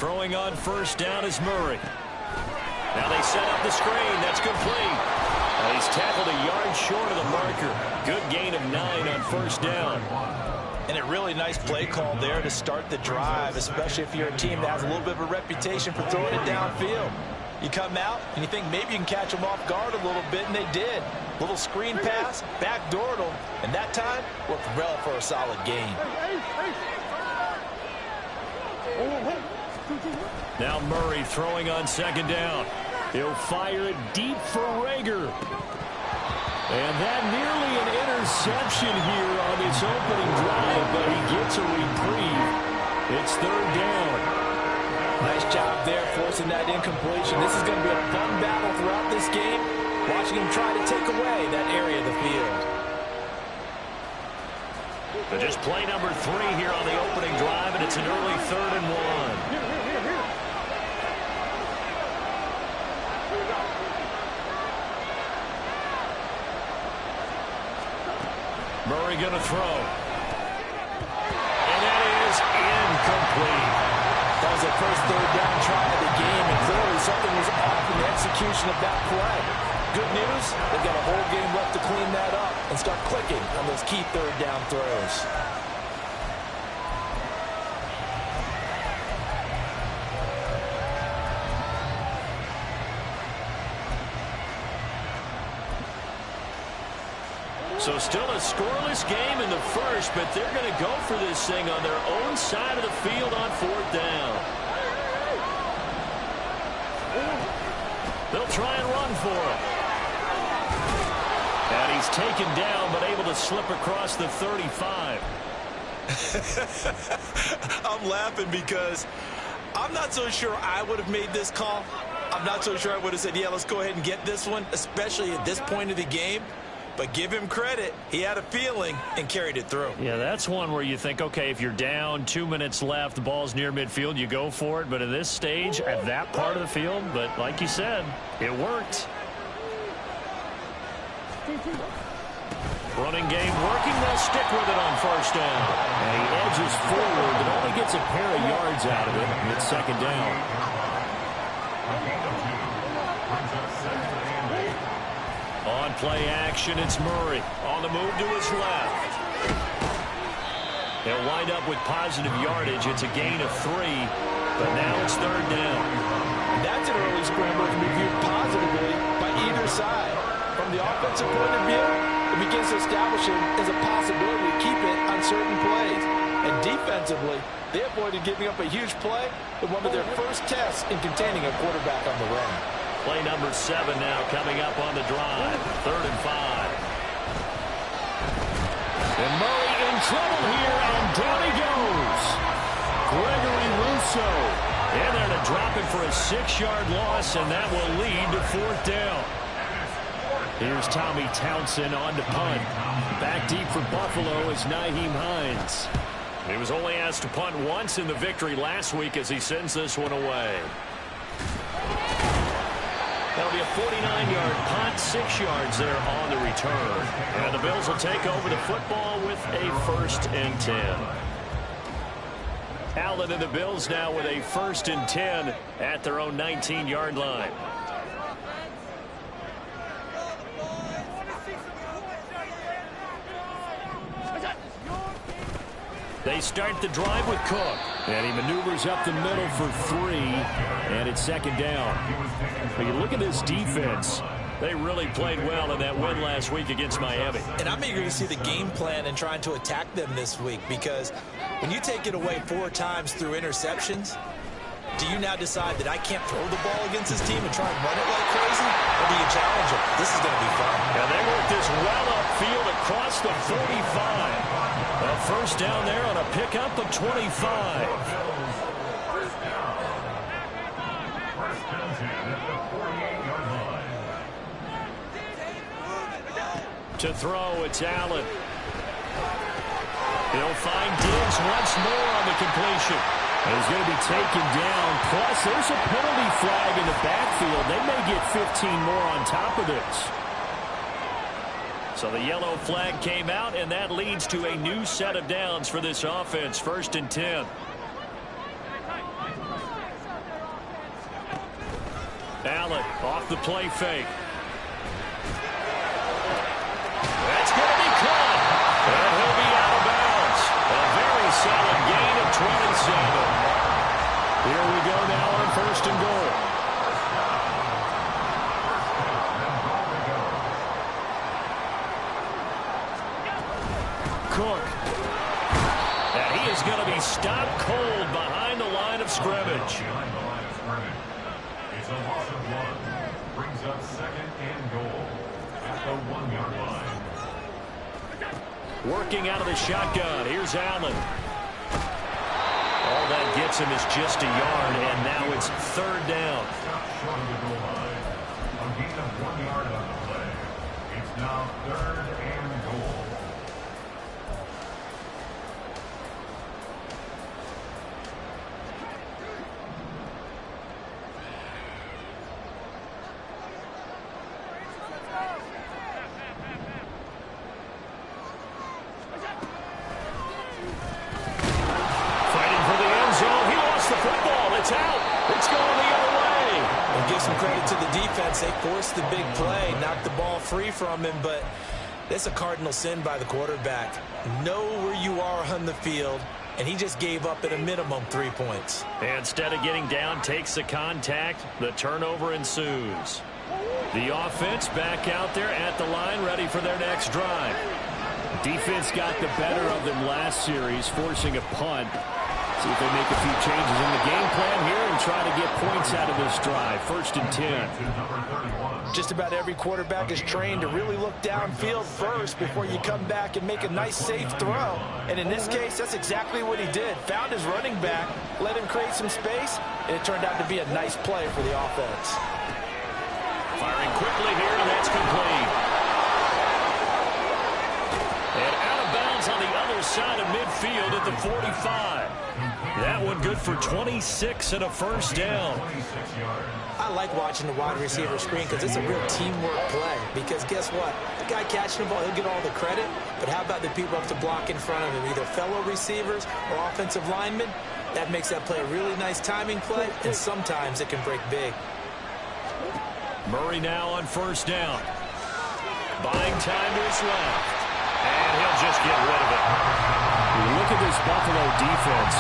Throwing on first down is Murray. Now they set up the screen. That's complete. He's tackled a yard short of the marker. Good gain of 9 on first down. And a really nice play call there to start the drive, especially if you're a team that has a little bit of a reputation for throwing it downfield. You come out and you think maybe you can catch them off guard a little bit, and they did. Little screen pass, backdoored them, and that time worked well for a solid gain. Now Murray throwing on second down. He'll fire it deep for Rager. And that nearly an interception here on this opening drive, but he gets a reprieve. It's third down. Nice job there forcing that incompletion. This is going to be a fun battle throughout this game, watching him try to take away that area of the field. But just play number 3 here on the opening drive, and it's an early 3rd and 1. Murray going to throw. And that is incomplete. That was the first third down try of the game, and clearly something was off in the execution of that play. Good news, they've got a whole game left to clean that up and start clicking on those key third down throws. So still a scoreless game in the first, but they're going to go for this thing on their own side of the field on 4th down. They'll try and run for it. And he's taken down, but able to slip across the 35. I'm laughing because I'm not so sure I would have made this call. I'm not so sure I would have said, yeah, let's go ahead and get this one, especially at this point of the game. But give him credit. He had a feeling and carried it through. Yeah, that's one where you think, okay, if you're down, 2 minutes left, the ball's near midfield, you go for it. But at this stage, at that part of the field, but like you said, it worked. Running game working. They'll stick with it on first down. And he edges forward, but only gets a pair of yards out of it. And it's second down. On play action, it's Murray. On the move to his left. They'll wind up with positive yardage. It's a gain of 3, but now it's third down. That's an early scramble to be viewed positively by either side. From the offensive point of view, it begins to establish it as a possibility to keep it on certain plays. And defensively, they avoided giving up a huge play in one of their first tests in containing a quarterback on the run. Play number 7 now coming up on the drive. 3rd and 5. And Murray in trouble here, and down he goes. Gregory Rousseau in there to drop it for a 6-yard loss, and that will lead to 4th down. Here's Tommy Townsend on to punt. Back deep for Buffalo is Nyheim Hines. He was only asked to punt once in the victory last week as he sends this one away. That'll be a 49-yard punt, 6 yards there on the return. And the Bills will take over the football with a 1st and 10. Allen and the Bills now with a 1st and 10 at their own 19-yard line. They start the drive with Cook. And he maneuvers up the middle for 3. And it's second down. But you look at this defense. They really played well in that win last week against Miami. And I'm eager to see the game plan and trying to attack them this week, because when you take it away 4 times through interceptions, do you now decide that I can't throw the ball against this team and try and run it like crazy? Or do you challenge them? This is going to be fun. And they work this well upfield across the 45. A 1st down there on a pickup of 25. To throw, it's Allen. He'll find Diggs once more on the completion. He's going to be taken down. Plus, there's a penalty flag in the backfield. They may get 15 more on top of this. So the yellow flag came out, and that leads to a new set of downs for this offense. 1st and 10. Allen off the play fake. That's going to be caught. And he'll be out of bounds. A very solid gain of 27. Here we go now on 1st and goal. Cook. And he is going to be stopped cold behind the line of scrimmage. It's a loss of 1. Brings up 2nd and goal at the 1-yard line. Working out of the shotgun. Here's Allen. All that gets him is just a yard, and now it's 3rd down. Short of the goal line. A gain of 1 yard on the play. It's now 3rd and goal. They forced the big play, knocked the ball free from him, but that's a cardinal sin by the quarterback. Know where you are on the field, and he just gave up at a minimum 3 points. Instead of getting down, takes the contact. The turnover ensues. The offense back out there at the line, ready for their next drive. Defense got the better of them last series, forcing a punt. See if they make a few changes in the game plan here and try to get points out of this drive. 1st and 10. Just about every quarterback is trained to really look downfield first before you come back and make a nice, safe throw. And in this case, that's exactly what he did. Found his running back, let him create some space, and it turned out to be a nice play for the offense. Firing quickly here, and that's complete. And out of bounds on the other side of midfield at the 45. That one good for 26 and a 1st down. I like watching the wide receiver screen because it's a real teamwork play. Because guess what? The guy catching the ball, he'll get all the credit. But how about the people up to block in front of him, either fellow receivers or offensive linemen? That makes that play a really nice timing play, and sometimes it can break big. Murray now on 1st down. Buying time to his left. And he'll just get rid of it. Look at this Buffalo defense.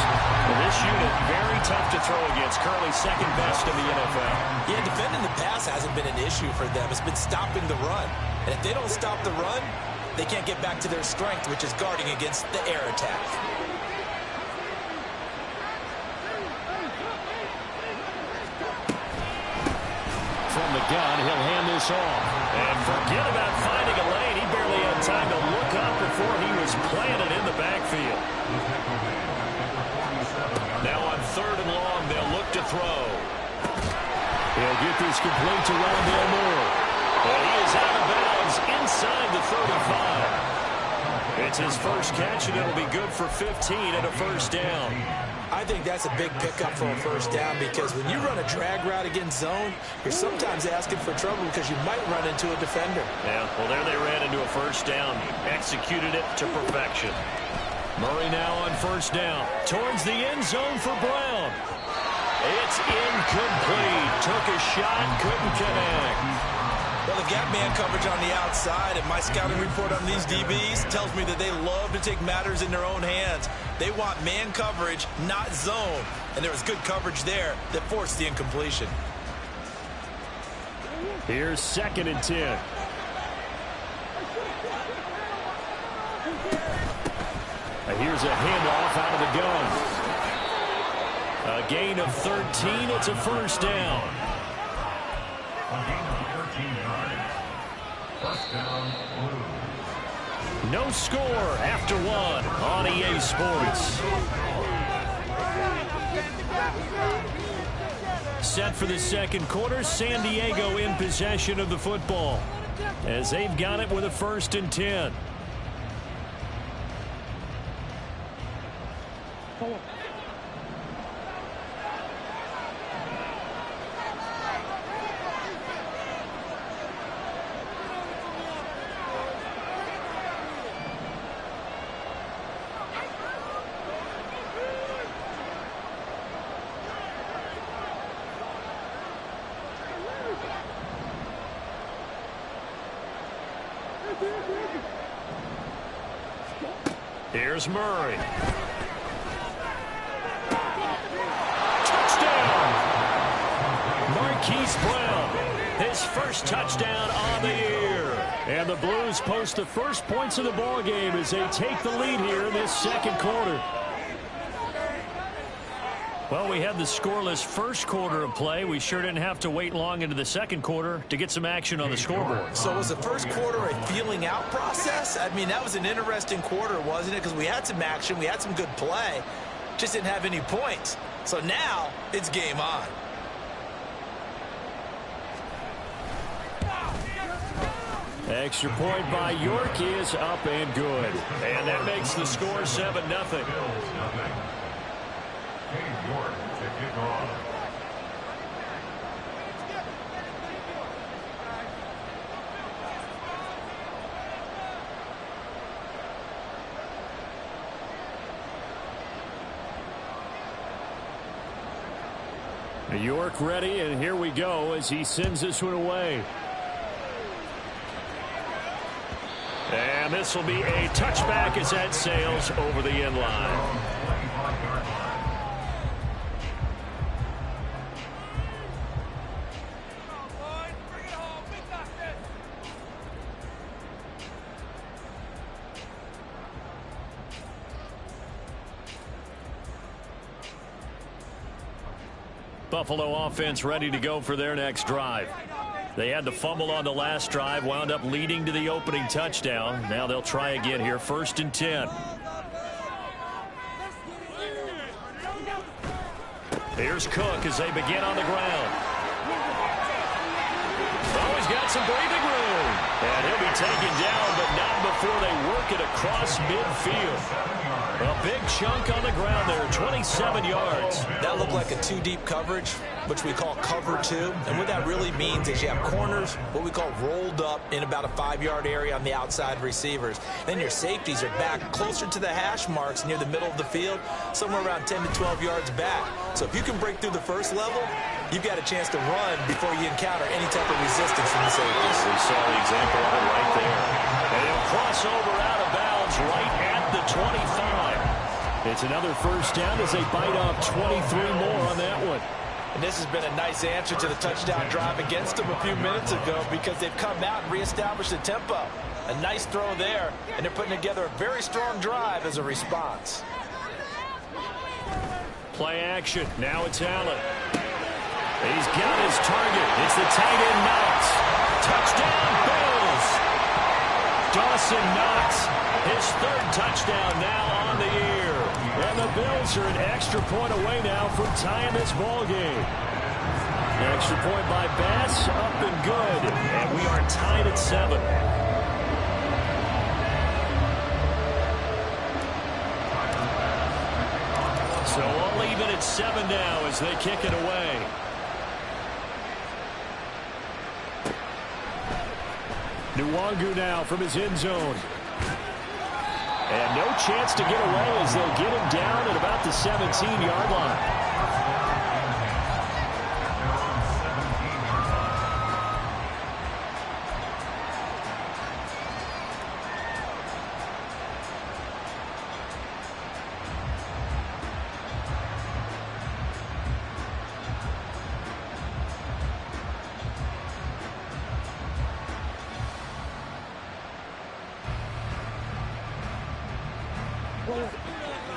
Well, this unit, very tough to throw against. Currently 2nd best in the NFL. Yeah, defending the pass hasn't been an issue for them. It's been stopping the run. And if they don't stop the run, they can't get back to their strength, which is guarding against the air attack. From the gun, he'll hand this off. And forget about finding a lane. He barely had time to look up before he was planted in the backfield. Now on 3rd and long, they'll look to throw. He'll get this complete to Rondale Moore. And he is out of bounds inside the 35. It's his first catch, and it'll be good for 15 and a 1st down. I think that's a big pickup for a 1st down because when you run a drag route against zone, you're sometimes asking for trouble because you might run into a defender. Yeah, well, there they ran into a 1st down. Executed it to perfection. Murray now on 1st down. Towards the end zone for Brown. It's incomplete. Took a shot, couldn't connect. Well, the gap man coverage on the outside, and my scouting report on these DBs tells me that they love to take matters in their own hands. They want man coverage, not zone. And there was good coverage there that forced the incompletion. Here's 2nd and 10. Here's a handoff out of the gun. A gain of 13. It's a 1st down. A gain of 13 yards. 1st down, Blues. No score after 1 on EA Sports. Set for the 2nd quarter, San Diego in possession of the football as they've got it with a 1st and 10. Here's Murray. Touchdown! Marquise Brown, his first touchdown on the year. And the Blues post the first points of the ball game as they take the lead here in this second quarter. Well, we had the scoreless first quarter of play. We sure didn't have to wait long into the second quarter to get some action on the scoreboard. So was the first quarter a feeling out process? I mean, that was an interesting quarter, wasn't it? Because we had some action, we had some good play, just didn't have any points. So now it's game on. Extra point by York is up and good. And that makes the score 7-0. York to kick off. York ready, and here we go as he sends this one away. And this will be a touchback as that sails over the end line. Buffalo offense ready to go for their next drive. They had the fumble on the last drive, wound up leading to the opening touchdown. Now they'll try again here, 1st and 10. Here's Cook as they begin on the ground. Oh, he's got some breathing room. And he'll be taken down, but not before they work it across midfield. A big chunk on the ground there, 27 yards. That looked like a two-deep coverage, which we call cover two. And what that really means is you have corners, what we call rolled up in about a 5-yard area on the outside receivers. Then your safeties are back closer to the hash marks near the middle of the field, somewhere around 10 to 12 yards back. So if you can break through the first level, you've got a chance to run before you encounter any type of resistance from the safeties. We saw the example of it right there. And he'll cross over out of bounds right at the 25. It's another first down as they bite off 23 more on that one. And this has been a nice answer to the touchdown drive against them a few minutes ago because they've come out and reestablished the tempo. A nice throw there, and they're putting together a very strong drive as a response. Play action. Now it's Allen. He's got his target. It's the tight end Knox. Touchdown Bills. Dawson Knox, his 3rd touchdown now on the year. And the Bills are an extra point away now from tying this ball game. Extra point by Bass, up and good. And we are tied at 7. So all even at 7 now as they kick it away. Nwangu now from his end zone. And no chance to get away as they'll get him down at about the 17-yard line.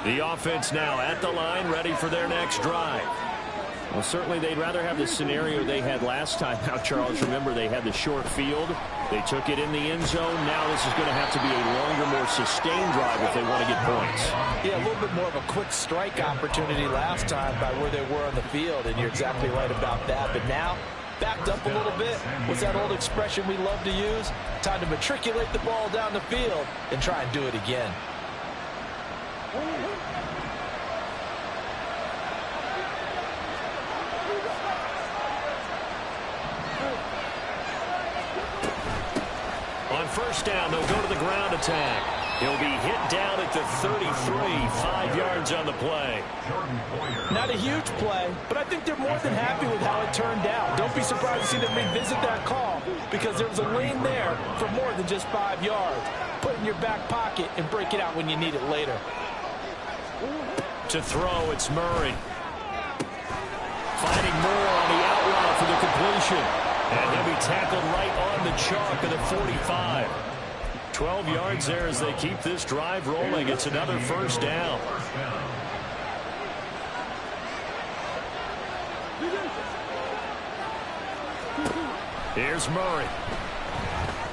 The offense now at the line, ready for their next drive. Well, certainly they'd rather have the scenario they had last time. Now, Charles, remember they had the short field. They took it in the end zone. Now this is going to have to be a longer, more sustained drive if they want to get points. Yeah, a little bit more of a quick strike opportunity last time by where they were on the field, and you're exactly right about that. But now, backed up a little bit. What's that old expression we love to use? Time to matriculate the ball down the field and try and do it again. On first down, they'll go to the ground attack. He'll be hit down at the 33, 5 yards on the play. Not a huge play, but I think they're more than happy with how it turned out. Don't be surprised to see them revisit that call because there was a lane there for more than just 5 yards. Put it in your back pocket and break it out when you need it later. To throw, it's Murray. Finding Moore on the out route for the completion. And he'll be tackled right on the chalk of the 45. 12 yards there as they keep this drive rolling. It's another first down. Here's Murray.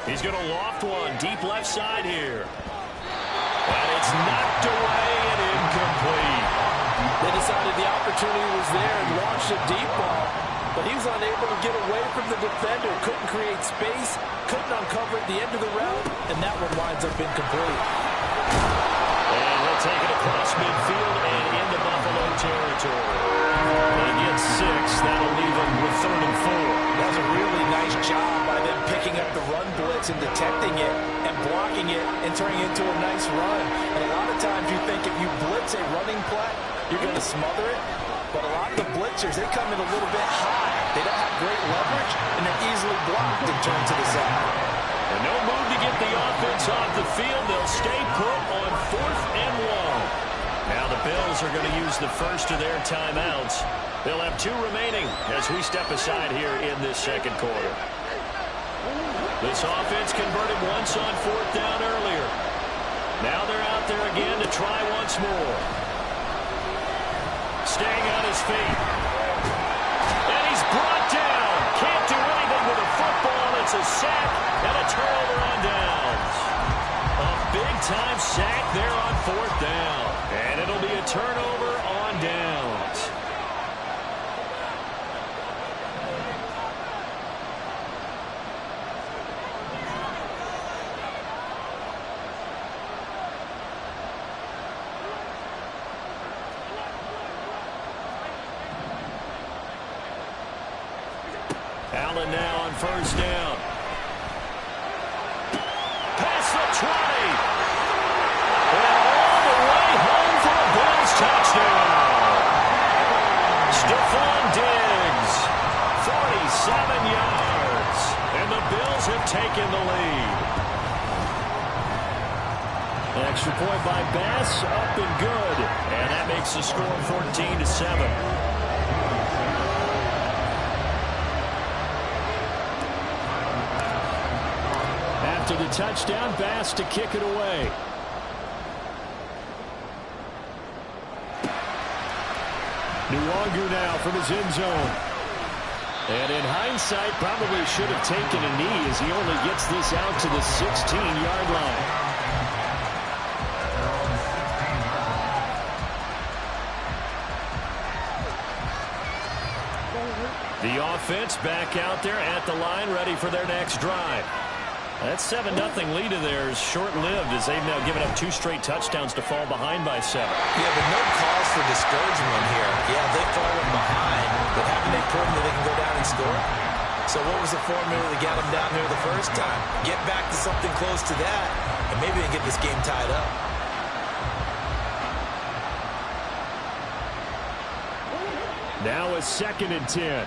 He's going to loft one deep left side here. And it's knocked away and incomplete. They decided the opportunity was there and launched a deep ball, but he was unable to get away from the defender. Couldn't create space, couldn't uncover at the end of the route, and that one winds up incomplete. And he'll take it across midfield and into Buffalo territory. They get 6. That'll leave them with 3rd and 4. That was a really nice job by them picking up the run blitz and detecting it and blocking it and turning it into a nice run. And a lot of times you think if you blitz a running play, you're going to smother it. But a lot of the blitzers, they come in a little bit high. They don't have great leverage, and they're easily blocked and turned to the side. And no move to get the offense off the field. They'll stay put on 4th and 1. Now the Bills are going to use the first of their timeouts. They'll have 2 remaining as we step aside here in this second quarter. This offense converted once on 4th down earlier. Now they're out there again to try once more. Staying on his feet. And he's brought down. Can't do anything with a football. It's a sack and a turnover on downs. A big-time sack there on 4th down. And it'll be a turnover on downs. Allen now on 1st down. Past the 20. And all the way home for a Bills touchdown. Stephon Diggs, 47 yards. And the Bills have taken the lead. Extra point by Bass, up and good. And that makes the score 14-7. After the touchdown, Bass to kick it away. Nwangwu now from his end zone. And in hindsight, probably should have taken a knee as he only gets this out to the 16-yard line. The offense back out there at the line, ready for their next drive. That 7-0 lead of theirs short-lived as they've now given up 2 straight touchdowns to fall behind by 7. Yeah, but no cause for discouragement here. Yeah, they've fallen behind, but haven't they proven that they can go down and score? So what was the formula that got them down there the first time? Get back to something close to that, and maybe they can get this game tied up. Now a 2nd and 10.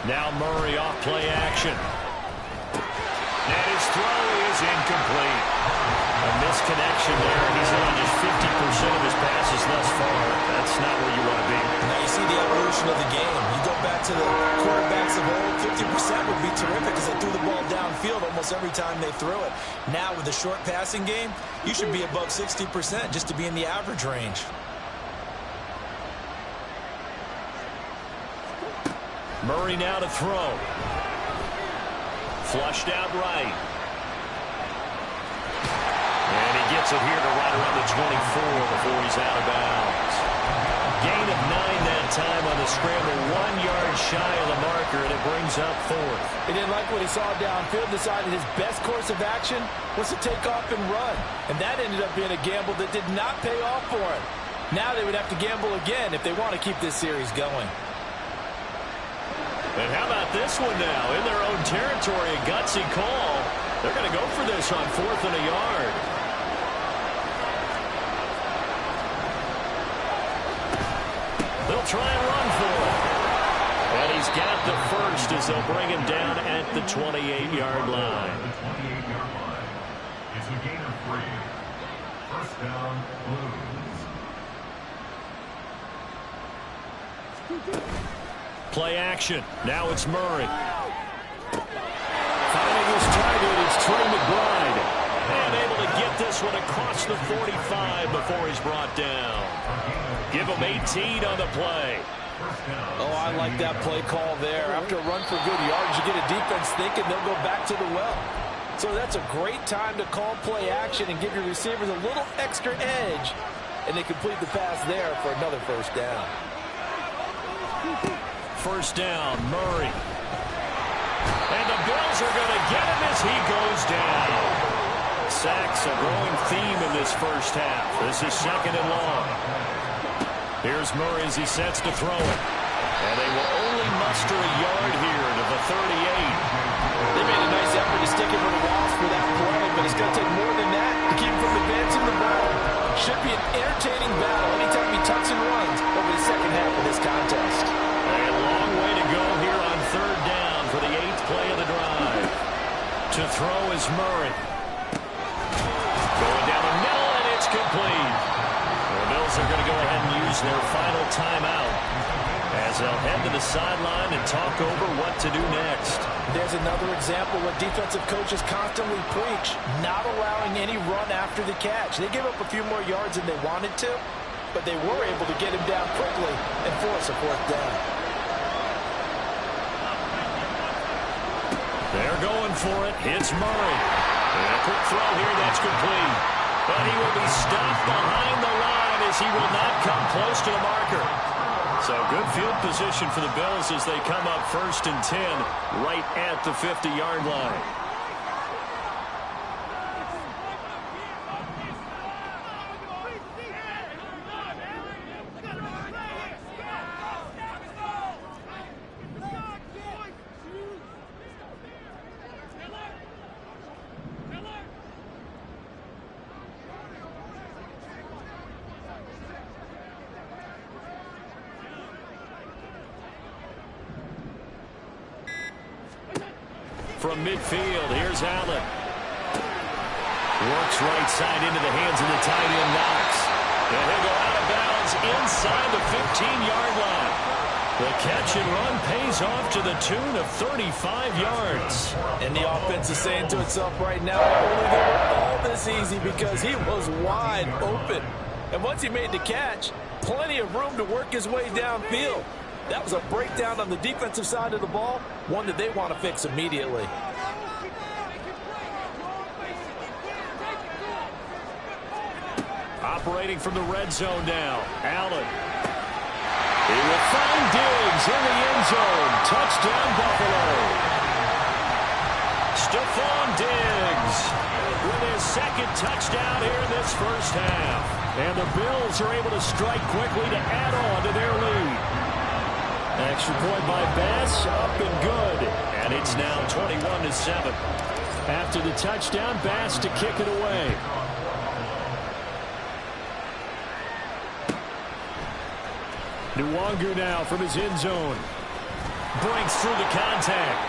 Now Murray off play action. And his throw is incomplete. A misconnection there. He's on just 50% of his passes thus far. That's not where you want to be. Now you see the evolution of the game. You go back to the quarterbacks of old, 50% would be terrific because they threw the ball downfield almost every time they threw it. Now with the short passing game, you should be above 60% just to be in the average range. Murray now to throw. Flushed out right. And he gets it here to right around the 24 before he's out of bounds. Gain of 9 that time on the scramble. 1 yard shy of the marker, and it brings up 4th. He didn't like what he saw downfield, decided his best course of action was to take off and run. And that ended up being a gamble that did not pay off for him. Now they would have to gamble again if they want to keep this series going. And how about this one now? In their own territory, a gutsy call. They're going to go for this on 4th and a yard. They'll try and run for it. And he's got the first as they'll bring him down at the 28-yard line. The 28-yard line. It's a gain of 3. First down, Blues. Play action. Now it's Murray. Finding his target is Trey McBride. And able to get this one across the 45 before he's brought down. Give him 18 on the play. Oh, I like that play call there. After a run for good yards, you get a defense thinking they'll go back to the well. So that's a great time to call play action and give your receivers a little extra edge. And they complete the pass there for another first down. First down, Murray. And the Bills are going to get him as he goes down. Sacks a growing theme in this first half. This is 2nd and long. Here's Murray as he sets to throw it. And they will only muster a yard here to the 38. They made a nice effort to stick him with a loss for that play, but it's going to take more than that to keep him from advancing the ball. Should be an entertaining battle anytime he tucks and runs over the second half of this contest. A long way to go here on 3rd down for the 8th play of the drive. To throw is Murray. Going down the middle, and it's complete. The Bills are going to go ahead and use their final timeout as they'll head to the sideline and talk over what to do next. There's another example what defensive coaches constantly preach, not allowing any run after the catch. They gave up a few more yards than they wanted to, but they were able to get him down quickly and force a 4th down. They're going for it. It's Murray. And a quick throw here, that's complete. But he will be stopped behind the line as he will not come close to the marker. So good field position for the Bills as they come up 1st and 10 right at the 50-yard line. From midfield, here's Allen. Works right side into the hands of the tight end Knox. And he'll go out of bounds inside the 15-yard line. The catch and run pays off to the tune of 35 yards. And the offense is saying to itself right now, only they were all this easy because he was wide open. And once he made the catch, plenty of room to work his way downfield. That was a breakdown on the defensive side of the ball, one that they want to fix immediately. Operating from the red zone now, Allen. He will find Diggs in the end zone. Touchdown, Buffalo. Stephon Diggs with his 2nd touchdown here in this first half. And the Bills are able to strike quickly to add on to their lead. Extra point by Bass, up and good. And it's now 21-7. After the touchdown, Bass to kick it away. Nwangu now from his end zone. Breaks through the contact.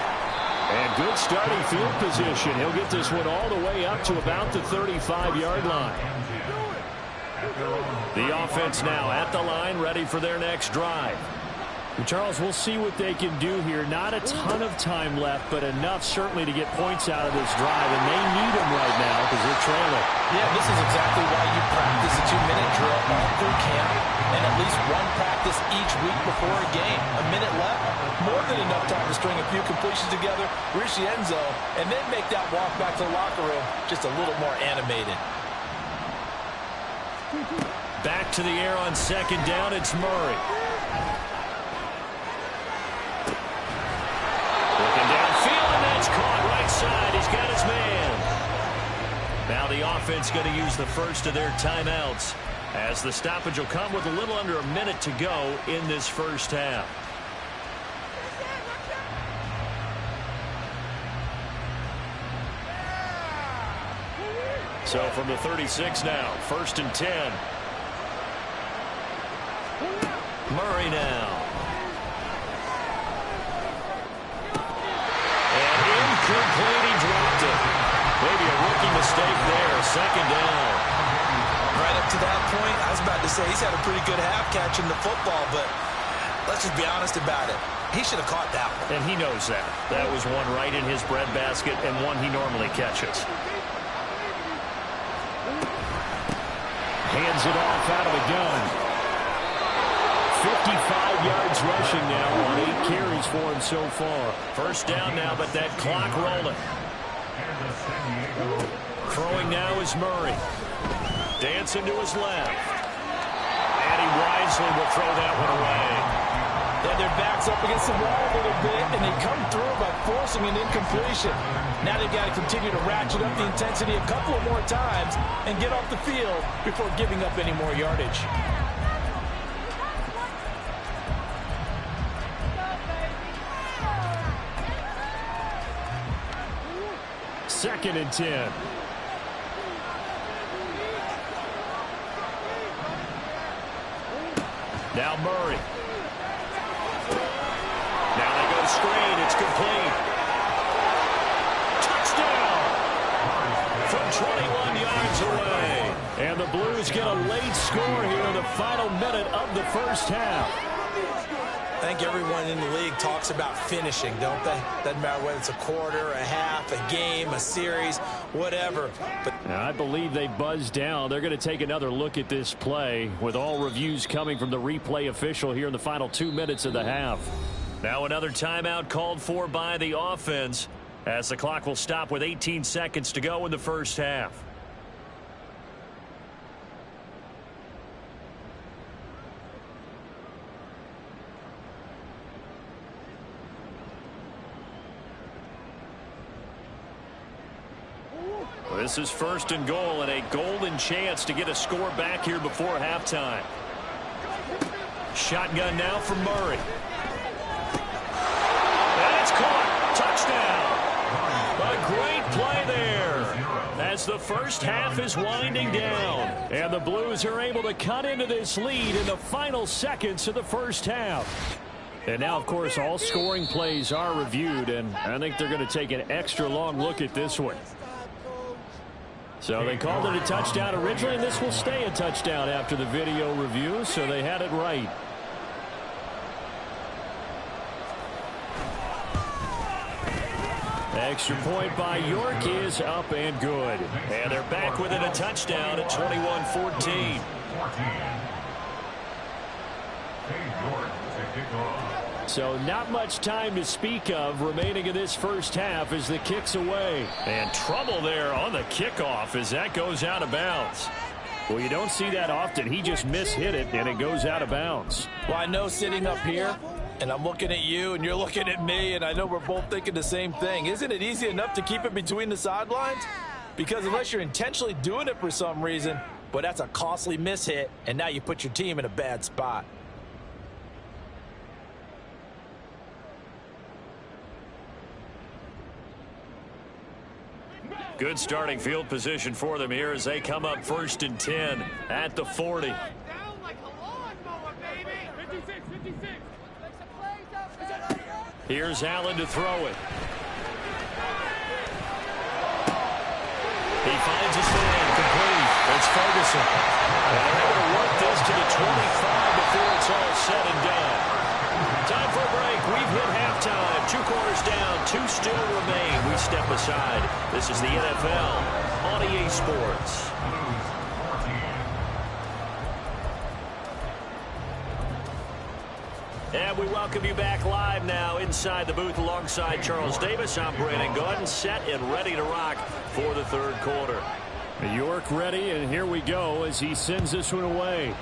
And good starting field position. He'll get this one all the way up to about the 35-yard line. The offense now at the line, ready for their next drive. Charles, we'll see what they can do here. Not a ton of time left, but enough certainly to get points out of this drive, and they need them right now because they're trailing. Yeah, this is exactly why you practice a 2-minute drill all through camp and at least one practice each week before a game. A minute left, more than enough time to string a few completions together, reach the end zone, and then make that walk back to the locker room just a little more animated. Back to the air on 2nd down, it's Murray. Looking downfield, and that's caught right side. He's got his man. Now the offense going to use the first of their timeouts as the stoppage will come with a little under a minute to go in this first half. So from the 36 now, 1st and 10. Murray now. And incomplete, he dropped it. Maybe a rookie mistake there, 2nd down. Right up to that point, I was about to say he's had a pretty good half catching the football, but let's just be honest about it. He should have caught that one. And he knows that. That was one right in his breadbasket and one he normally catches. Hands it off out of the gun. 55 yards rushing now on 8 carries for him so far. 1st down now, but that clock rolling. Throwing now is Murray. Dancing to his left. And he wisely will throw that one away. Then their backs up against the wall a little bit, and they come through by forcing an incompletion. Now they've got to continue to ratchet up the intensity a couple of more times and get off the field before giving up any more yardage. Second and 10. Now Murray. Now they go screen. It's complete. Touchdown! From 21 yards away. And the Blues get a late score here in the final minute of the 1st half. I think everyone in the league talks about finishing, don't they? Doesn't matter whether it's a quarter, a half, a game, a series, whatever. But I believe they buzzed down. They're going to take another look at this play with all reviews coming from the replay official here in the final 2 minutes of the half. Now another timeout called for by the offense as the clock will stop with 18 seconds to go in the 1st half. This is 1st and goal and a golden chance to get a score back here before halftime. Shotgun now for Murray. And it's caught. Touchdown. A great play there as the 1st half is winding down. And the Blues are able to cut into this lead in the final seconds of the 1st half. And now, of course, all scoring plays are reviewed, and I think they're going to take an extra long look at this one. So they called it a touchdown originally, and this will stay a touchdown after the video review, so they had it right. Extra point by York is up and good. And they're back within a touchdown at 21-14. So not much time to speak of remaining in this 1st half as the kick's away. And trouble there on the kickoff as that goes out of bounds. Well, you don't see that often. He just mishit it, and it goes out of bounds. Well, I know sitting up here, and I'm looking at you, and you're looking at me, and I know we're both thinking the same thing. Isn't it easy enough to keep it between the sidelines? Because unless you're intentionally doing it for some reason, but that's a costly mishit, and now you put your team in a bad spot. Good starting field position for them here as they come up 1st and 10 at the 40. Here's Allen to throw it. He finds his man complete. It's Ferguson. And they're able to work this to the 25 before it's all said and done. Time for a break. We've hit halftime. 2 quarters down. 2 still remain. We step aside. This is the NFL on EA Sports. And we welcome you back live now inside the booth alongside Charles Davis. I'm Brandon Gaudin, set and ready to rock for the 3rd quarter. York ready, and here we go as he sends this one away.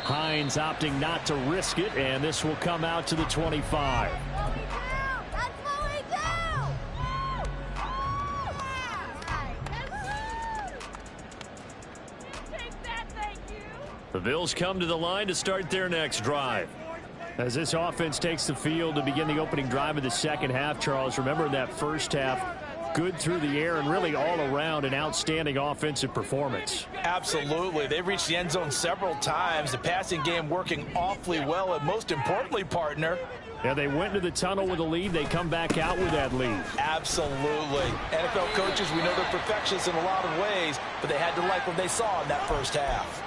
Hines opting not to risk it, and this will come out to the 25. That's what we do! Take that, thank you! The Bills come to the line to start their next drive. As this offense takes the field to begin the opening drive of the second half, Charles, remember in that first half, good through the air and really all around an outstanding offensive performance. Absolutely. They reached the end zone several times. The passing game working awfully well, and most importantly, partner, yeah, they went into the tunnel with a lead. They come back out with that lead. Absolutely. NFL coaches, we know they're perfectionists in a lot of ways, but they had to like what they saw in that first half.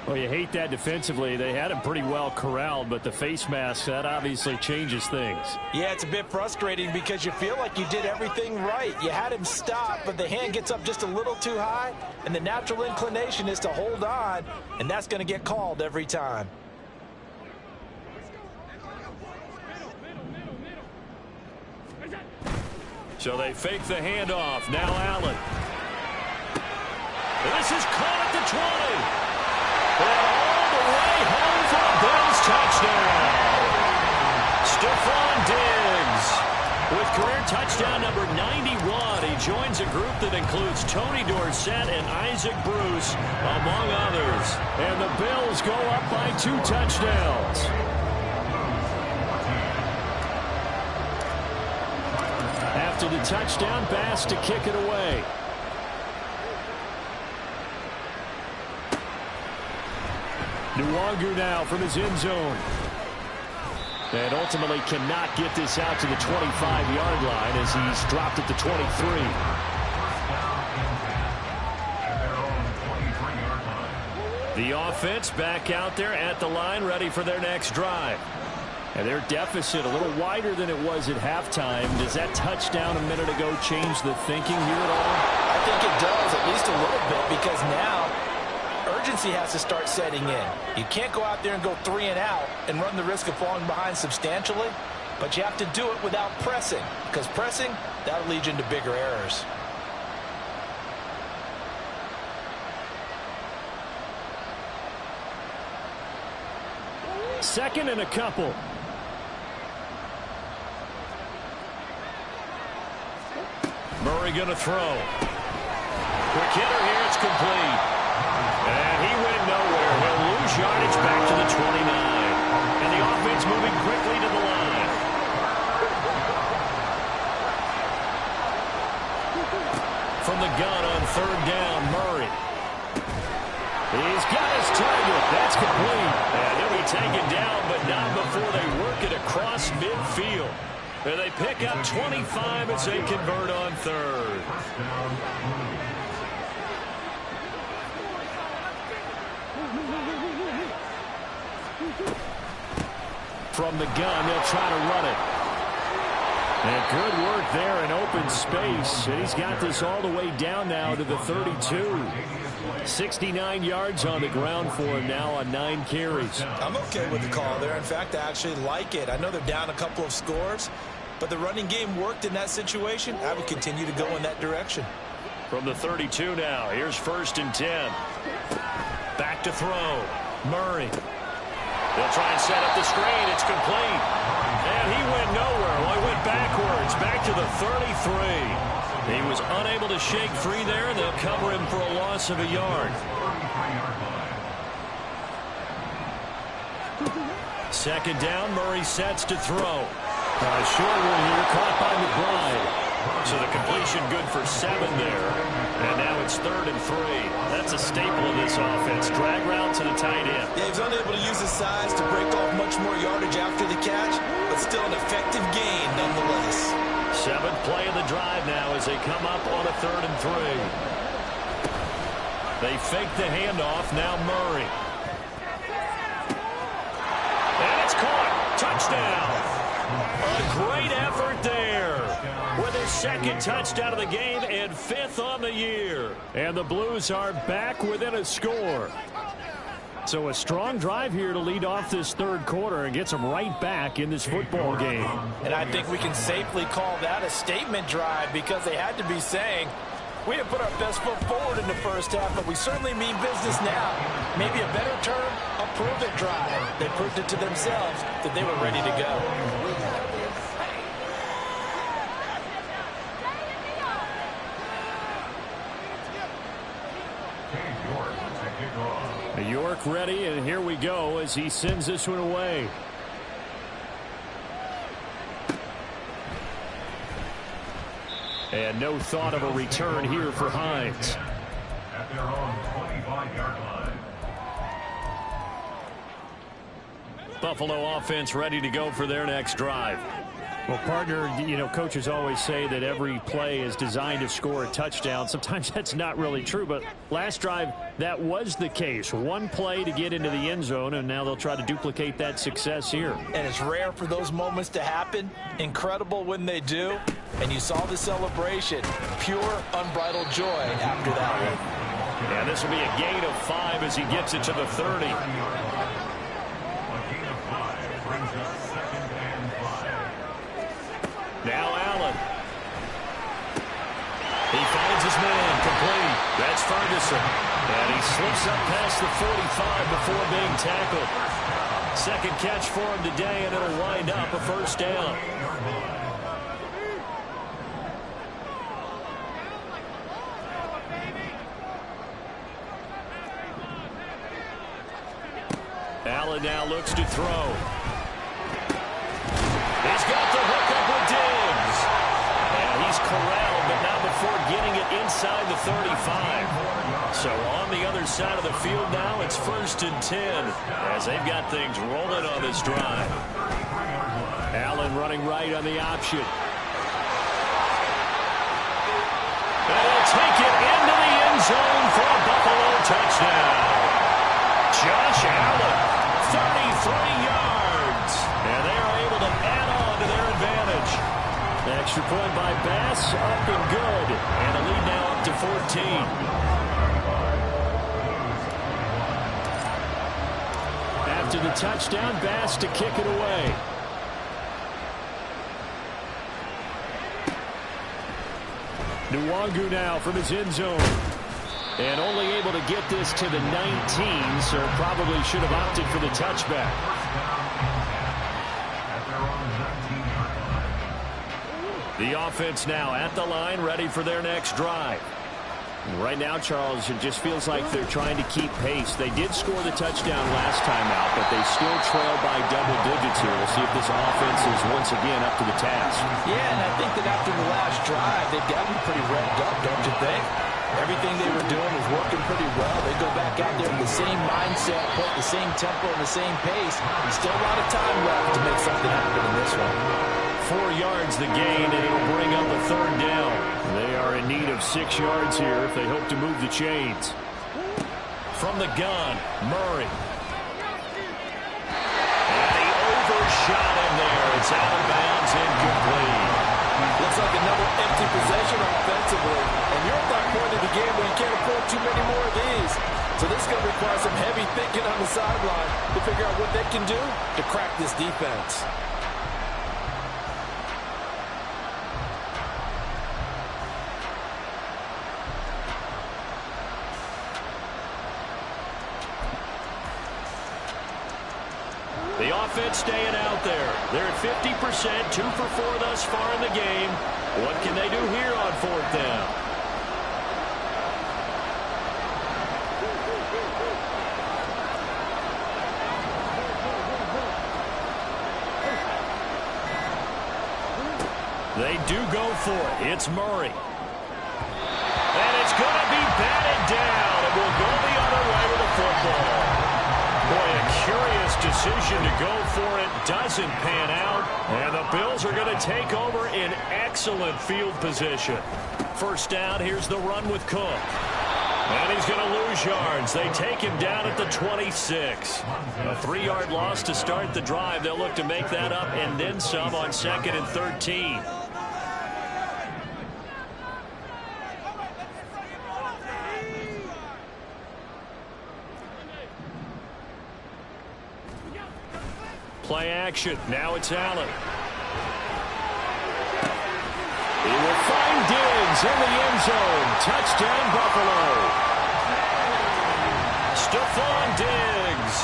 Well, you hate that defensively. They had him pretty well corralled, but the face mask, that obviously changes things. Yeah, it's a bit frustrating because you feel like you did everything right. You had him stop, but the hand gets up just a little too high, and the natural inclination is to hold on, and that's going to get called every time. So they fake the handoff. Now Allen. This is caught at the 20. And all the way home for a Bills touchdown. Stephon Diggs with career touchdown number 91. He joins a group that includes Tony Dorsett and Isaac Bruce, among others. And the Bills go up by 2 touchdowns. After the touchdown pass to kick it away. Nwangu now from his end zone. And ultimately cannot get this out to the 25-yard line as he's dropped at the 23. The offense back out there at the line, ready for their next drive. And their deficit a little wider than it was at halftime. Does that touchdown a minute ago change the thinking here at all? I think it does, at least a little bit, because now urgency has to start setting in. You can't go out there and go 3 and out and run the risk of falling behind substantially, but you have to do it without pressing, because pressing, that'll lead you into bigger errors. Second and a couple. Murray going to throw. Quick hitter here, it's complete. And he went nowhere. He'll lose yardage back to the 29. And the offense moving quickly to the line. From the gun on third down, Murray. He's got his target. That's complete. And he'll be taken down, but not before they work it across midfield. And they pick up 25 as they convert on third. From the gun, they'll try to run it. And good work there in open space. And he's got this all the way down now to the 32. 69 yards on the ground for him now on 9 carries. I'm okay with the call there. In fact, I actually like it. I know they're down a couple of scores, but the running game worked in that situation. I would continue to go in that direction. From the 32 now, here's 1st and 10. Back to throw. Murray. They'll try and set up the screen. It's complete. And he went nowhere. Well, he went backwards, back to the 33. He was unable to shake free there, and they'll cover him for a loss of a yard. Second down, Murray sets to throw. A short one here, caught by McBride. So the completion good for 7 there. And now it's 3rd and 3. That's a staple of this offense. Drag route to the tight end. Yeah, he was unable to use his size to break off much more yardage after the catch, but still an effective gain nonetheless. 7th play of the drive now as they come up on a 3rd and 3. They fake the handoff. Now Murray. And it's caught. Touchdown. A great effort there. With their 2nd touchdown of the game and 5th on the year. And the Blues are back within a score. So a strong drive here to lead off this 3rd quarter and gets them right back in this football game. And I think we can safely call that a statement drive because they had to be saying, we didn't put our best foot forward in the first half, but we certainly mean business now. Maybe a better term, a prove-it drive. They proved it to themselves that they were ready to go. York ready, and here we go as he sends this one away. And no thought of a return here for Hines. At their own 25-yard line. Buffalo offense ready to go for their next drive. Well, partner, you know, coaches always say that every play is designed to score a touchdown. Sometimes that's not really true, but last drive, that was the case. One play to get into the end zone, and now they'll try to duplicate that success here. And it's rare for those moments to happen. Incredible when they do. And you saw the celebration. Pure, unbridled joy after that one. And this will be a gain of 5 as he gets it to the 30. Now Allen. He finds his man complete. That's Ferguson. And he slips up past the 45 before being tackled. Second catch for him today, and it'll wind up a first down. Allen now looks to throw. He's got the hook up with Diggs. And he's corralled, but not before getting it inside the 35. So on the other side of the field now, it's 1st and 10 as they've got things rolling on this drive. Allen running right on the option. And he'll take it into the end zone for a Buffalo touchdown. Josh Allen, 33 yards. And they are able to add on to their advantage. The extra point by Bass, up and good. And a lead now up to 14. After the touchdown, Bass to kick it away. Nwangu now from his end zone. And only able to get this to the 19, so probably should have opted for the touchback. The offense now at the line, ready for their next drive. Right now, Charles, it just feels like they're trying to keep pace. They did score the touchdown last time out, but they still trail by double digits here. We'll see if this offense is once again up to the task. Yeah, and I think that after the last drive, they've got to be pretty revved up, don't you think? Everything they were doing was working pretty well. They go back out there with the same mindset, put the same tempo and the same pace. Still a lot of time left to make something happen in this one. 4 yards the gain, and it'll bring up a third down. They are in need of 6 yards here if they hope to move the chains. From the gun, Murray. And he overshot him there. It's out of bounds, incomplete. Looks like another empty possession offensively. And you're at that point of the game where you can't afford too many more of these. So this is going to require some heavy thinking on the sideline to figure out what they can do to crack this defense. The offense staying out there. They're at 50%, 2 for 4 thus far in the game. What can they do here on 4th down? They do go for it. It's Murray. And it's going to be batted down. It will go the other way with the football. Boy, a curious decision to go for it. Doesn't pan out. And the Bills are going to take over in excellent field position. First down, here's the run with Cook. And he's going to lose yards. They take him down at the 26. A 3-yard loss to start the drive. They'll look to make that up and then some on 2nd and 13. Play action. Now it's Allen. He will find Diggs in the end zone. Touchdown, Buffalo. Stephon Diggs,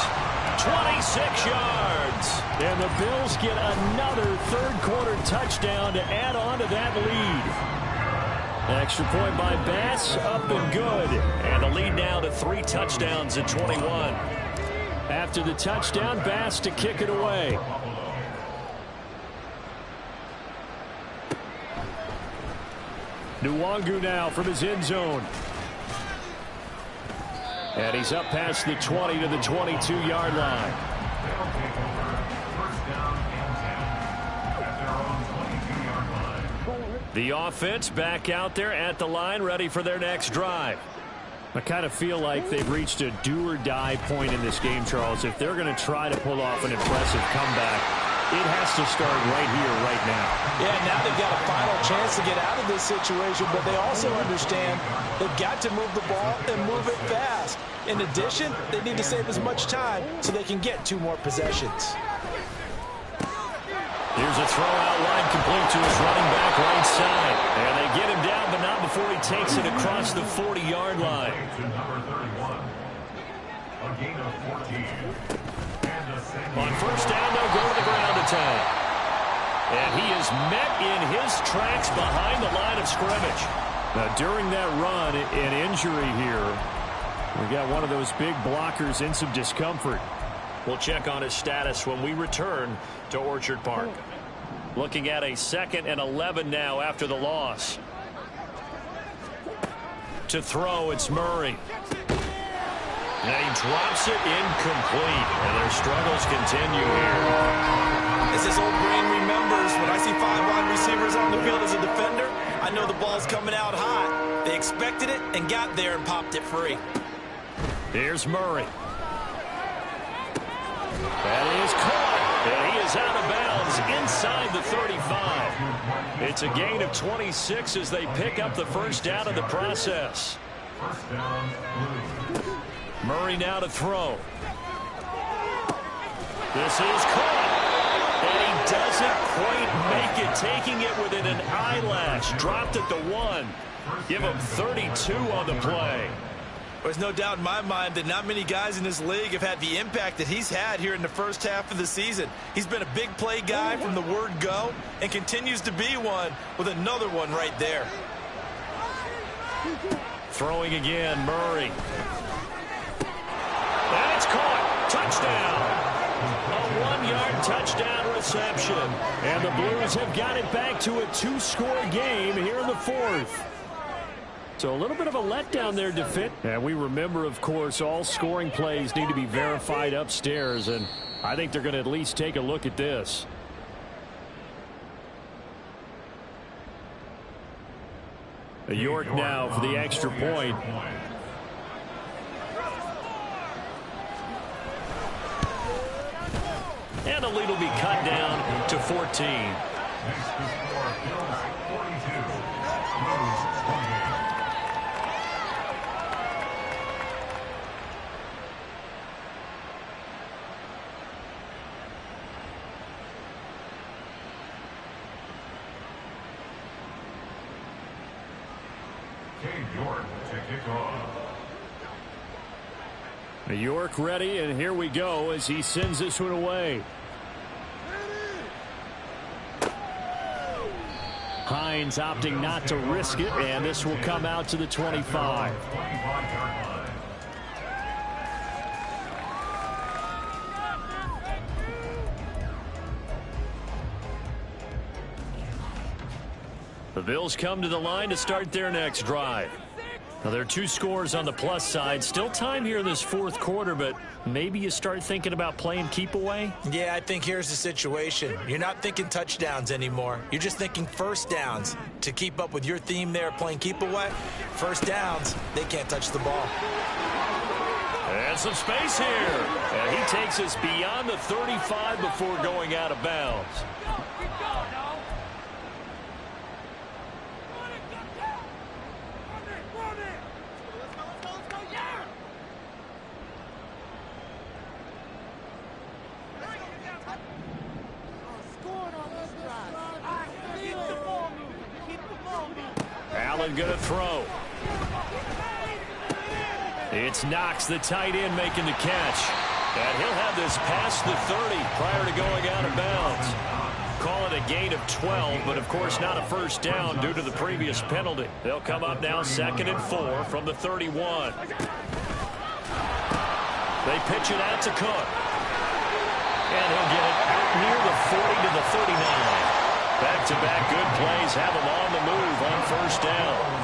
26 yards. And the Bills get another third-quarter touchdown to add on to that lead. Extra point by Bass, up and good. And the lead now to 3 touchdowns at 21. After the touchdown, Bass to kick it away. Nwangu now from his end zone. And he's up past the 20 to the 22-yard line. They'll take over. First down and 10 at their own 22-yard line. The offense back out there at the line, ready for their next drive. I kind of feel like they've reached a do-or-die point in this game, Charles. If they're going to try to pull off an impressive comeback, it has to start right here, right now. Yeah, now they've got a final chance to get out of this situation, but they also understand they've got to move the ball and move it fast. In addition, they need to save as much time so they can get 2 more possessions. Here's a throw out wide, complete to his running back right side. And they get him down, but not before he takes it across the 40-yard line. To number 31. A gain of 14. On first down, they'll go to the ground attack. And he is met in his tracks behind the line of scrimmage. Now, during that run, an injury here. We got one of those big blockers in some discomfort. We'll check on his status when we return to Orchard Park. Looking at a 2nd and 11 now after the loss. To throw, it's Murray. And he drops it incomplete. And their struggles continue here. As this old brain remembers, when I see 5 wide receivers on the field as a defender, I know the ball's coming out hot. They expected it and got there and popped it free. Here's Murray. That is caught. And he is out of bounds inside the 35. It's a gain of 26 as they pick up the first down in the process. First down, Blue. Murray now to throw. This is caught. And he doesn't quite make it, taking it within an eyelash. Dropped at the 1. Give him 32 on the play. There's no doubt in my mind that not many guys in this league have had the impact that he's had here in the first half of the season. He's been a big play guy from the word go and continues to be one with another one right there. Throwing again, Murray. And it's caught. Touchdown. A 1-yard touchdown reception. And the Blues have got it back to a 2-score game here in the 4th. So a little bit of a letdown there, DeFit. And we remember, of course, all scoring plays need to be verified upstairs. And I think they're going to at least take a look at this. York now for the extra point. And the lead will be cut down to 14. Next to score, Bills 42. Blues 28. York to kick off. York ready, and here we go as he sends this one away. Hines opting not to risk it, and this will come out to the 25. 25-yard line. The Bills come to the line to start their next drive. Now, there are 2 scores on the plus side. Still time here in this 4th quarter, but maybe you start thinking about playing keep away? Yeah, I think here's the situation. You're not thinking touchdowns anymore. You're just thinking first downs. To keep up with your theme there, playing keep away, first downs, they can't touch the ball. And some space here. And he takes us beyond the 35 before going out of bounds. Allen gonna throw. It's Knox, the tight end, making the catch. And he'll have this past the 30 prior to going out of bounds. Call it a gain of 12, but of course not a first down due to the previous penalty. They'll come up now 2nd and 4 from the 31. They pitch it out to Cook. And he'll get it out near the 40 to the 39. Back-to-back good plays have him on the move on first down.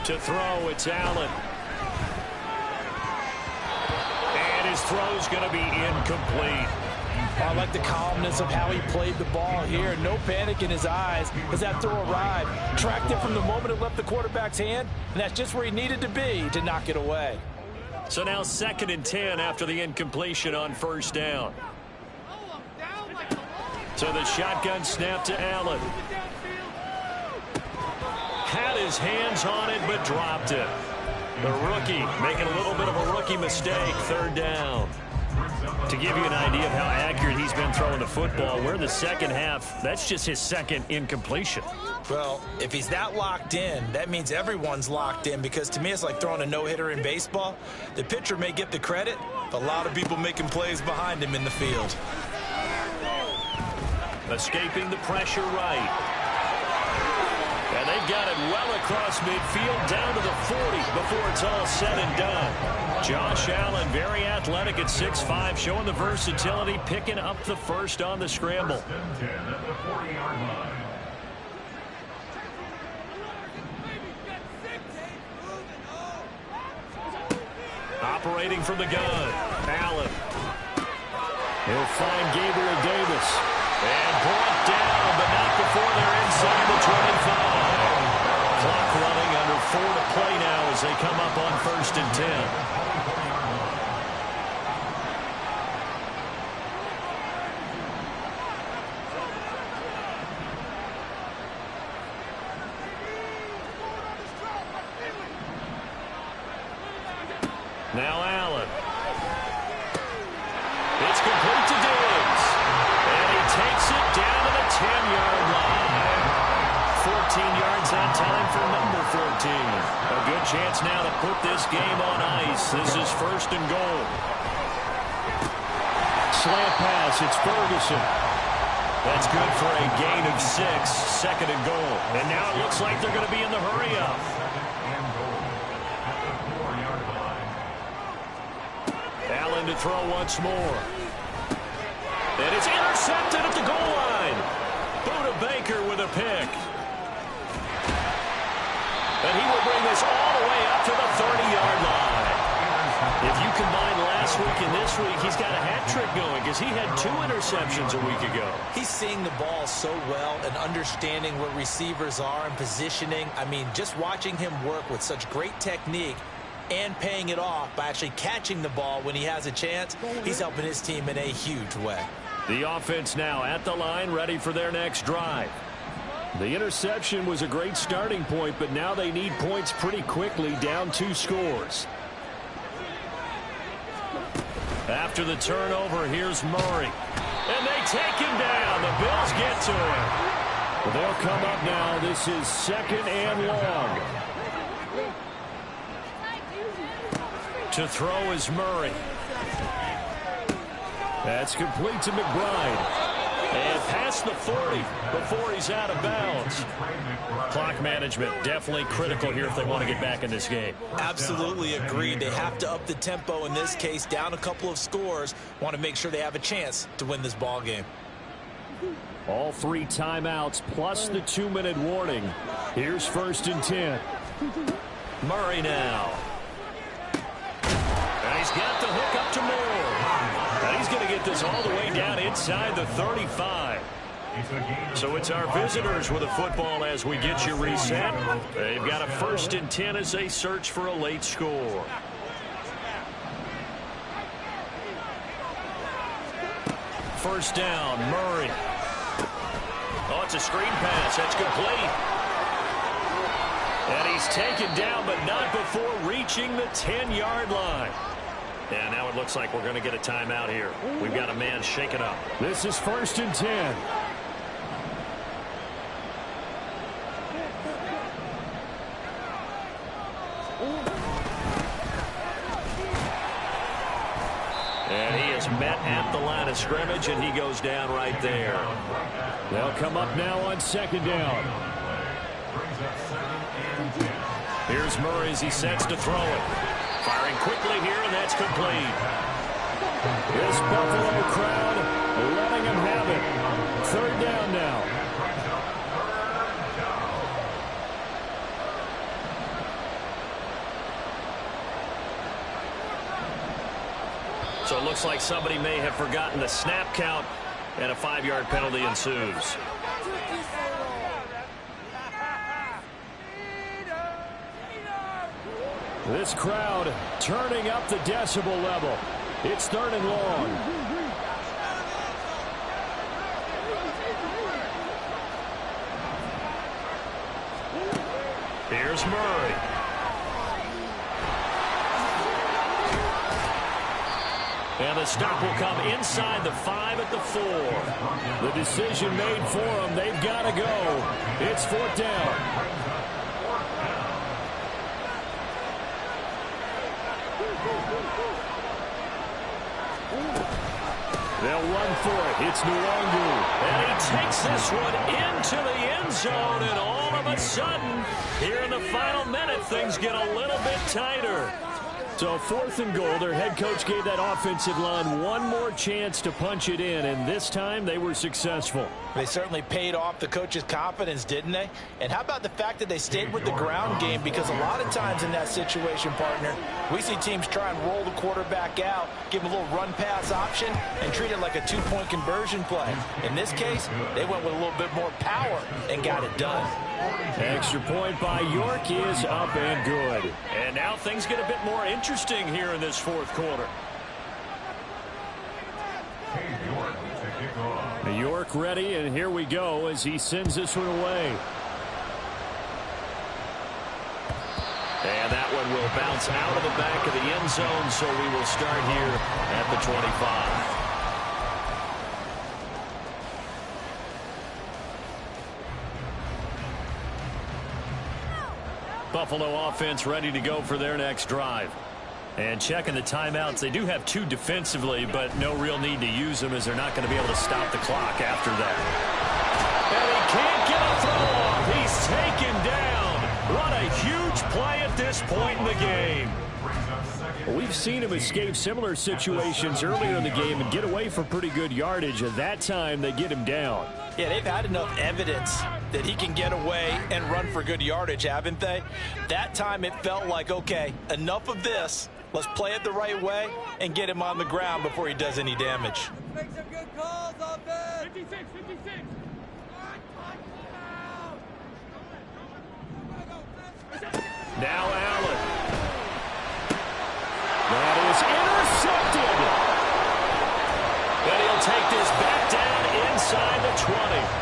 To throw, it's Allen. And his throw's going to be incomplete. I like the calmness of how he played the ball here. No panic in his eyes as that throw arrived. Tracked it from the moment it left the quarterback's hand, and that's just where he needed to be to knock it away. So now 2nd and 10 after the incompletion on first down. So the shotgun snap to Allen. Had his hands on it, but dropped it. The rookie making a little bit of a rookie mistake, 3rd down. To give you an idea of how accurate he's been throwing the football, we're in the second half. That's just his 2nd incompletion. Well, if he's that locked in, that means everyone's locked in, because to me it's like throwing a no-hitter in baseball. The pitcher may get the credit, but a lot of people making plays behind him in the field. Escaping the pressure right. And they've got it well across midfield down to the 40 before it's all said and done. Josh Allen, very athletic at 6'5", showing the versatility, picking up the first on the scramble. Operating from the gun, Allen. He'll find Gabriel Davis. And brought down, but not before they're inside the 25. Clock running, under 4 to play now as they come up on 1st and 10. Now Allen. It's complete to Diggs. And he takes it down to the 10-yard line. 14 yards that time for number 14. A good chance now to put this game on ice. This is 1st and goal. Slant pass, it's Ferguson. That's good for a gain of 6, 2nd and goal. And now it looks like they're going to be in the hurry-up. Allen to throw once more. And it's intercepted at the goal line. Buda Baker with a pick. And he will bring this all the way up to the 30-yard line. If you combine last week and this week, he's got a hat trick going because he had 2 interceptions a week ago. He's seeing the ball so well and understanding where receivers are and positioning. I mean, just watching him work with such great technique and paying it off by actually catching the ball when he has a chance, he's helping his team in a huge way. The offense now at the line, ready for their next drive. The interception was a great starting point, but now they need points pretty quickly, down 2 scores. After the turnover, here's Murray. And they take him down. The Bills get to him. Well, they'll come up now. This is 2nd and long. To throw is Murray. That's complete to McBride. And past the 40 before he's out of bounds. Clock management definitely critical here if they want to get back in this game. Absolutely agreed. They have to up the tempo in this case, down a couple of scores. Want to make sure they have a chance to win this ball game. All 3 timeouts plus the 2-minute warning. Here's 1st and 10. Murray now. And he's got the hook up to Moore. And he's going to get this all the way down inside the 35. So it's our visitors with a football as we get you reset. They've got a 1st and 10 as they search for a late score. First down, Murray. Oh, it's a screen pass. That's complete. And he's taken down, but not before reaching the 10-yard line. And now it looks like we're going to get a timeout here. We've got a man shaken up. This is 1st and 10. And he is met at the line of scrimmage, and he goes down right there. They'll come up now on 2nd down. Here's Here's Murray as he sets to throw it. Firing quickly here, and that's complete. This Buffalo crowd letting him have it. Third down now. So it looks like somebody may have forgotten the snap count, and a 5-yard penalty ensues. This crowd turning up the decibel level. It's third and long. Here's Murray. And the stop will come inside the 5 at the 4. The decision made for them. They've got to go. It's fourth down. They'll run for it. It's Nwangu. And he takes this one into the end zone. And all of a sudden, here in the final minute, things get a little bit tighter. So fourth and goal, their head coach gave that offensive line one more chance to punch it in, and this time they were successful. They certainly paid off the coach's confidence, didn't they? And how about the fact that they stayed with the ground game? Because a lot of times in that situation, partner, we see teams try and roll the quarterback out, give him a little run-pass option, and treat it like a two-point conversion play. In this case, they went with a little bit more power and got it done. Extra point by York is up and good. And now things get a bit more interesting here in this fourth quarter. York ready, and here we go as he sends this one away. And that one will bounce out of the back of the end zone, so we will start here at the 25. Buffalo offense ready to go for their next drive. And checking the timeouts, they do have 2 defensively, but no real need to use them as they're not going to be able to stop the clock after that. And he can't get a throw off. He's taken down. What a huge play at this point in the game. We've seen him escape similar situations earlier in the game and get away for pretty good yardage. At that time, they get him down. Yeah, they've had enough evidence that he can get away and run for good yardage, haven't they? That time it felt like, okay, enough of this. Let's play it the right way and get him on the ground before he does any damage. Make some good calls on this. 56. Now Allen. That is intercepted. But he'll take this back down inside the 20.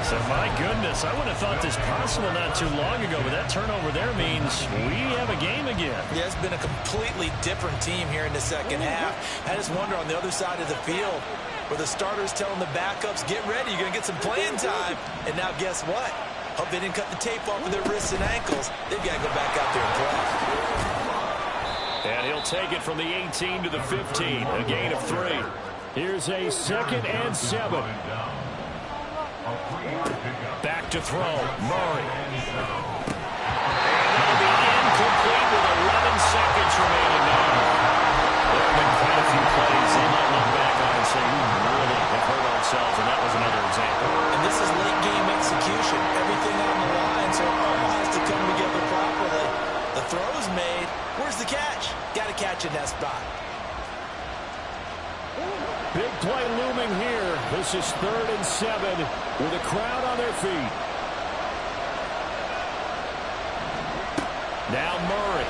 So, my goodness, I wouldn't have thought this possible not too long ago, but that turnover there means we have a game again. Yeah, it's been a completely different team here in the second half. I just wonder on the other side of the field where the starters telling the backups, get ready, you're going to get some playing time. And now guess what? Hope they didn't cut the tape off of their wrists and ankles. They've got to go back out there and play. And he'll take it from the 18 to the 15, a gain of 3. Here's a 2nd and 7. Back to throw, Murray. And that'll be incomplete with 11 seconds remaining now. There have been quite a few plays they might look back on and say, we really have hurt ourselves, and that was another example. And this is late game execution. Everything on the line, so it all has to come together properly. The throw's made. Where's the catch? Got to catch in that spot. Big play looming here. This is 3rd and 7 with a crowd on their feet. Now Murray.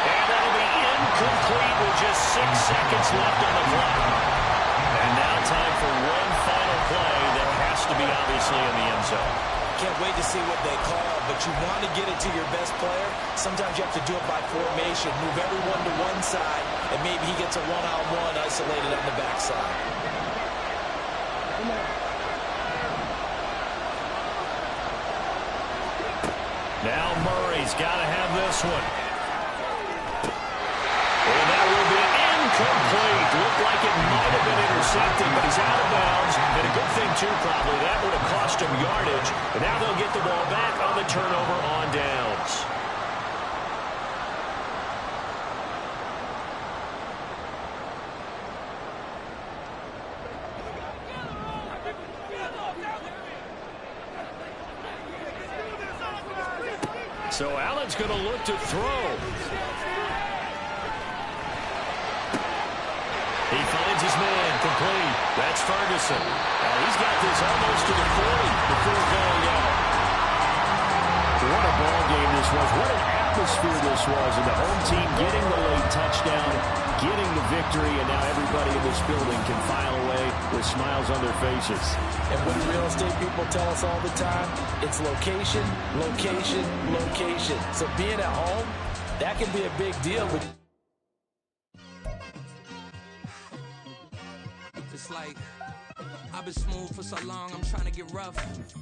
And that'll be incomplete with just 6 seconds left on the clock. And now time for one final play that has to be obviously in the end zone. Can't wait to see what they call, but you want to get it to your best player. Sometimes you have to do it by formation. Move everyone to one side, and maybe he gets a one-on-one isolated on the backside. Now Murray's got to have this one. And that will be incomplete. looked like it might have been intercepted, but he's out of bounds. And a good thing, too, probably. That would have cost him yardage. And now they'll get the ball back on the turnover on downs. So Allen's going to look to throw. He finds his man, complete. That's Ferguson. He's got this almost to the 40 before going out. What a ball game this was. What an atmosphere this was. And the home team getting the late touchdown, getting the victory, and now everybody in this building can file away with smiles on their faces. And what do real estate people tell us all the time? It's location, location, location. So being at home, that can be a big deal. It's like I've been smooth for so long, I'm trying to get rough.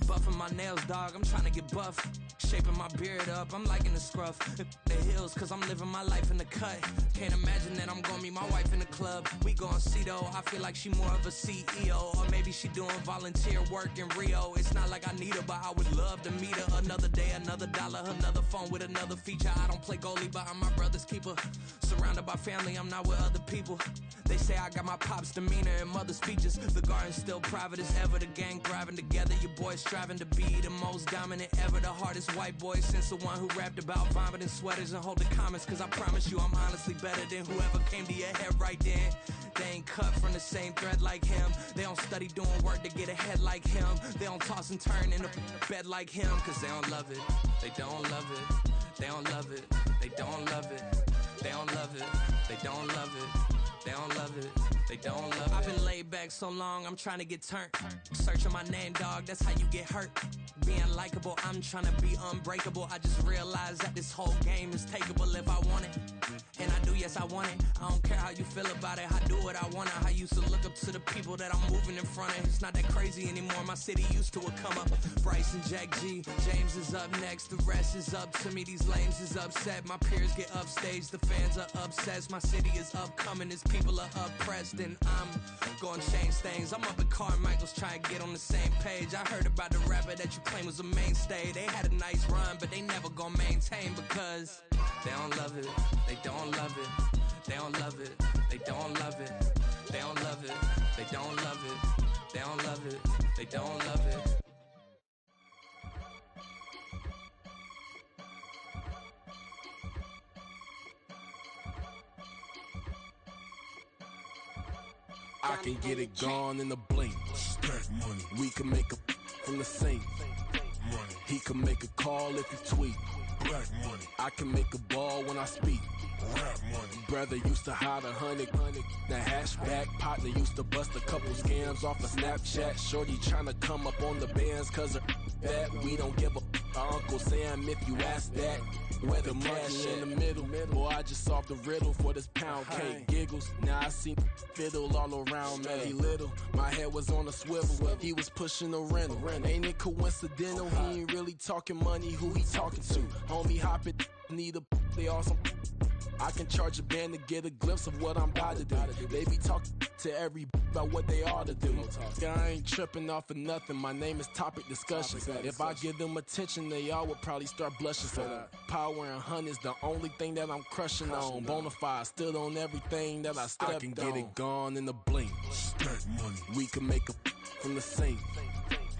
Buffing my nails, dog, I'm trying to get buff. Shaping my beard up, I'm liking the scruff. The hills, cause I'm living my life in the cut. Can't imagine that I'm gonna meet my wife in the club. We gon' see though, I feel like she more of a CEO. Or maybe she doing volunteer work in Rio. It's not like I need her, but I would love to meet her. Another day, another dollar, another phone with another feature. I don't play goalie, but I'm my brother's keeper. Surrounded by family, I'm not with other people. They say I got my pop's demeanor and mother's features. The garden's still private as ever. The gang thriving together. Your boys striving to be the most dominant ever. The hardest white boy since the one who rapped about vomiting sweaters and holding comments. Cause I promise you I'm honestly better than whoever came to your head right then. They ain't cut from the same thread like him. They don't study doing work to get ahead like him. They don't toss and turn in a bed like him. Cause they don't love it. They don't love it. They don't love it. They don't love it. They don't love it. They don't love it. They don't love it. They don't love it. I've been laid back so long, I'm trying to get turned. Searching my name, dog, that's how you get hurt. Being likable, I'm trying to be unbreakable. I just realized that this whole game is takeable if I want it. And I do, yes, I want it. I don't care how you feel about it. I do what I want it. I used to look up to the people that I'm moving in front of. It's not that crazy anymore. My city used to a come up. Bryce and Jack G. James is up next. The rest is up to me. These lames is upset. My peers get upstaged. The fans are obsessed. My city is upcoming. His people are oppressed. And I'm gonna change things. I'm up at Carmichael's trying to get on the same page. I heard about the rapper that you claim was a mainstay. They had a nice run, but they never gonna maintain because they don't love it. They don't love it. They don't love it. They don't love it. They don't love it. They don't love it. They don't love it. They don't love it. I can get it gone in a blink. Stack money. We can make a from the sink. Money. He can make a call if he tweet. Black money. I can make a ball when I speak. Rap money. Brother used to hide 100. The hashback partner used to bust a couple scams off of Snapchat. Shorty tryna come up on the bands cause of that. We don't give a Uncle Sam if you ask that. Where the money in the middle. Boy, I just solved the riddle for this pound cake. Giggles, now I see fiddle all around me. Little, my head was on a swivel. He was pushing a rental. Ain't it coincidental? He ain't really talking money. Who he talking to? Homie hopping, need a they awesome. I can charge a band to get a glimpse of what I'm about to do. They be talking to every about what they ought to do. I ain't tripping off of nothing. My name is Topic Discussion. If I give them attention, they all would probably start blushing. So power and hunt is the only thing that I'm crushing on. Bonafide stood on everything that I stepped on. I can get it gone in a blink. Stack money. We can make a from the sink.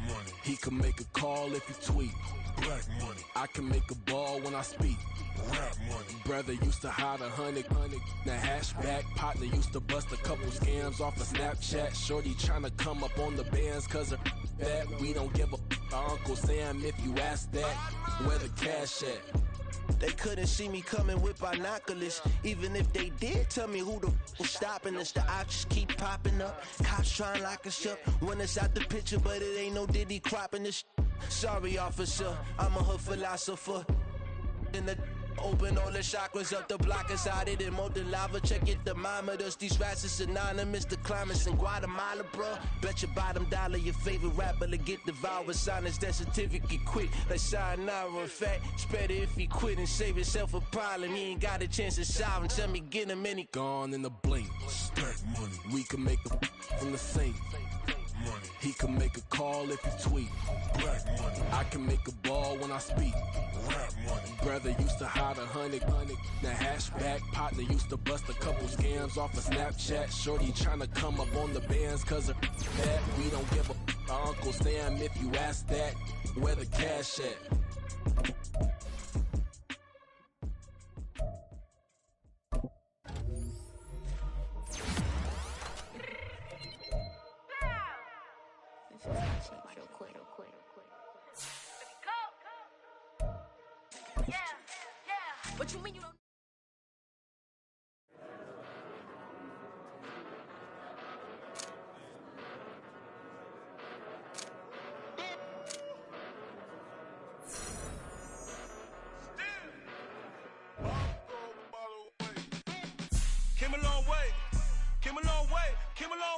Money. He can make a call if he tweet. Black money. I can make a ball when I speak. Rap money. Brother used to hide 100. The hashback partner used to bust a couple scams off of Snapchat. Shorty tryna come up on the bands cause of that. We don't give a Uncle Sam if you ask that. Where the cash at? They couldn't see me coming with binoculars. Even if they did tell me who the was stopping us, the options keep popping up. Cops trying to lock us up when it's out the picture, but it ain't no Diddy cropping this. Sorry, officer, I'm a hood philosopher. In the Open all the chakras up, the block is out it and molten lava. Check your thermometers. These rats is synonymous. The climates in Guatemala, bro. Bet your bottom dollar your favorite rapper to get devoured. Sign his death certificate quick. Like sayonara. In fact, it's better if he quit and save himself a problem. He ain't got a chance to solve him. Tell me, get him any. Gone in the blink. Stack money. We can make a from the sink. Money. He can make a call if he tweet. Black money. I can make a ball when I speak. Rap money. Brother used to hide 100. The hashback partner used to bust a couple scams off of Snapchat. Shorty tryna come up on the bands cause of that. We don't give a Uncle Sam if you ask that. Where the cash at? What you mean you don't? Came a long way, came a long way, came a long